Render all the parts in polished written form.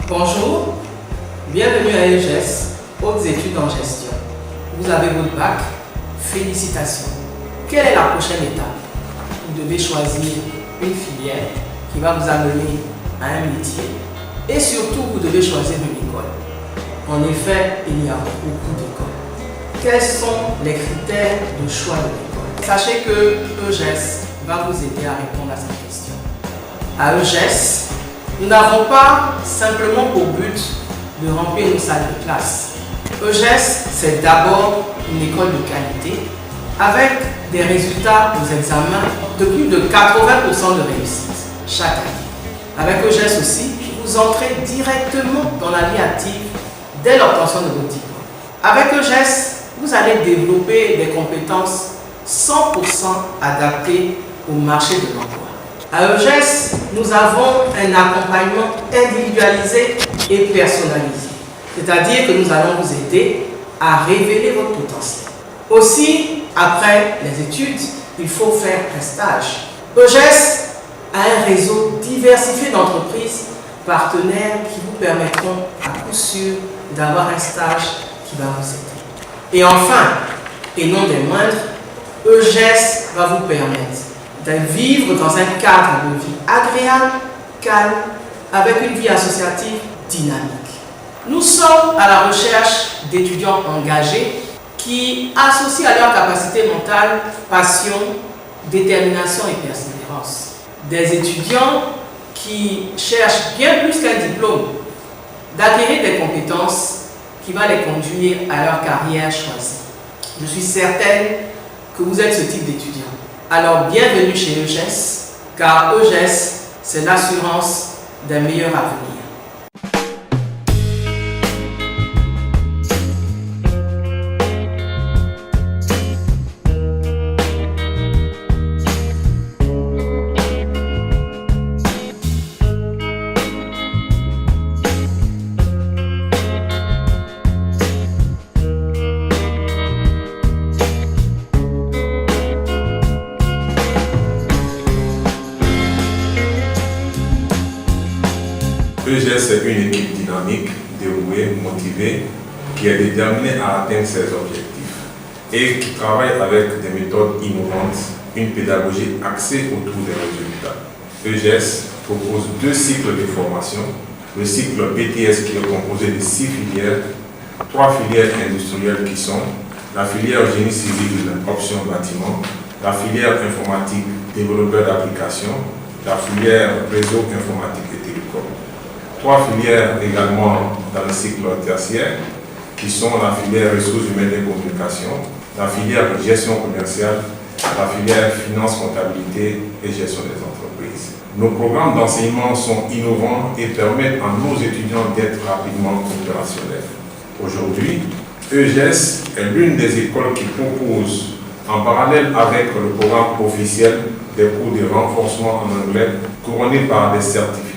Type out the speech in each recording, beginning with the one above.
Bonjour, bienvenue à EGES, hautes études en gestion. Vous avez votre bac, félicitations. Quelle est la prochaine étape? Vous devez choisir une filière qui va vous amener à un métier et surtout vous devez choisir une école. En effet, il y a beaucoup d'écoles. Quels sont les critères de choix de l'école? Sachez que EGES va vous aider à répondre à cette question. À EGES, nous n'avons pas simplement pour but de remplir nos salles de classe. EGES, c'est d'abord une école de qualité avec des résultats aux examens de plus de 80% de réussite chaque année. Avec EGES aussi, vous entrez directement dans la vie active dès l'obtention de votre diplôme. Avec EGES, vous allez développer des compétences 100% adaptées au marché de l'emploi. À EGES, nous avons un accompagnement individualisé et personnalisé. C'est-à-dire que nous allons vous aider à révéler votre potentiel. Aussi, après les études, il faut faire un stage. EGES a un réseau diversifié d'entreprises partenaires qui vous permettront à coup sûr d'avoir un stage qui va vous aider. Et enfin, et non des moindres, EGES va vous permettre de vivre dans un cadre de vie agréable, calme, avec une vie associative dynamique. Nous sommes à la recherche d'étudiants engagés qui associent à leur capacité mentale, passion, détermination et persévérance. Des étudiants qui cherchent bien plus qu'un diplôme, d'acquérir des compétences qui vont les conduire à leur carrière choisie. Je suis certaine que vous êtes ce type d'étudiant. Alors bienvenue chez EGES, car EGES, c'est l'assurance d'un meilleur avenir. EGES est une équipe dynamique, dévouée, motivée, qui est déterminée à atteindre ses objectifs et qui travaille avec des méthodes innovantes, une pédagogie axée autour des résultats. EGES propose 2 cycles de formation, le cycle BTS qui est composé de 6 filières, 3 filières industrielles qui sont la filière génie civil option bâtiment, la filière informatique développeur d'applications, la filière réseau informatique et télécom. 3 filières également dans le cycle tertiaire, qui sont la filière ressources humaines et communication, la filière gestion commerciale, la filière finance, comptabilité et gestion des entreprises. Nos programmes d'enseignement sont innovants et permettent à nos étudiants d'être rapidement opérationnels. Aujourd'hui, EGES est l'une des écoles qui propose, en parallèle avec le programme officiel, des cours de renforcement en anglais couronnés par des certificats.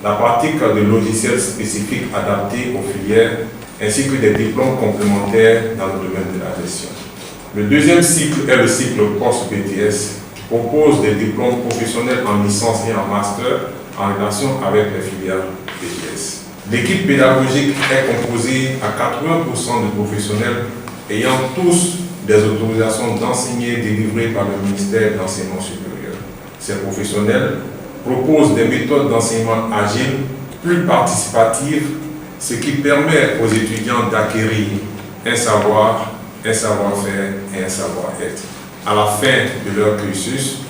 La pratique de logiciels spécifiques adaptés aux filières, ainsi que des diplômes complémentaires dans le domaine de la gestion. Le deuxième cycle est le cycle post-BTS, qui propose des diplômes professionnels en licence et en master en relation avec les filières BTS. L'équipe pédagogique est composée à 80% de professionnels ayant tous des autorisations d'enseigner délivrées par le ministère de l'Enseignement supérieur. Ces professionnels proposent des méthodes d'enseignement agiles, plus participatives, ce qui permet aux étudiants d'acquérir un savoir, un savoir-faire et un savoir-être. À la fin de leur cursus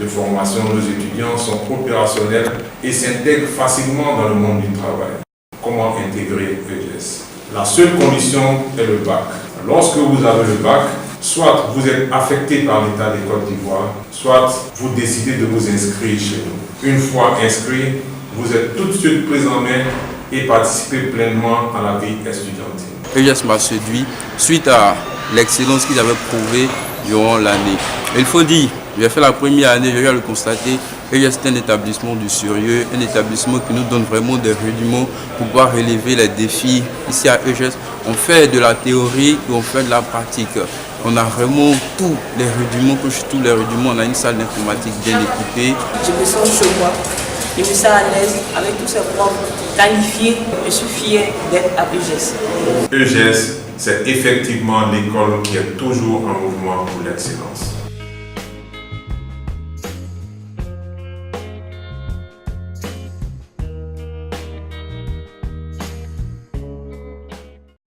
de formation, nos étudiants sont opérationnels et s'intègrent facilement dans le monde du travail. Comment intégrer EGES? La seule condition est le bac. Lorsque vous avez le bac, soit vous êtes affecté par l'État de Côte d'Ivoire, soit vous décidez de vous inscrire chez nous. Une fois inscrit, vous êtes tout de suite pris en main et participez pleinement à la vie estudiantine. EGES m'a séduit suite à l'excellence qu'ils avaient prouvée durant l'année. Il faut dire, j'ai fait la première année, je viens le constater, EGES est un établissement du sérieux, un établissement qui nous donne vraiment des rudiments pour pouvoir relever les défis. Ici à EGES, on fait de la théorie et on fait de la pratique. On a vraiment tous les rudiments, on a une salle d'informatique bien équipée. Je me sens chez moi. Je me sens à l'aise avec tous ces profs qualifiés. Je suis fière d'être à EGS. EGS, c'est effectivement l'école qui est toujours en mouvement pour l'excellence.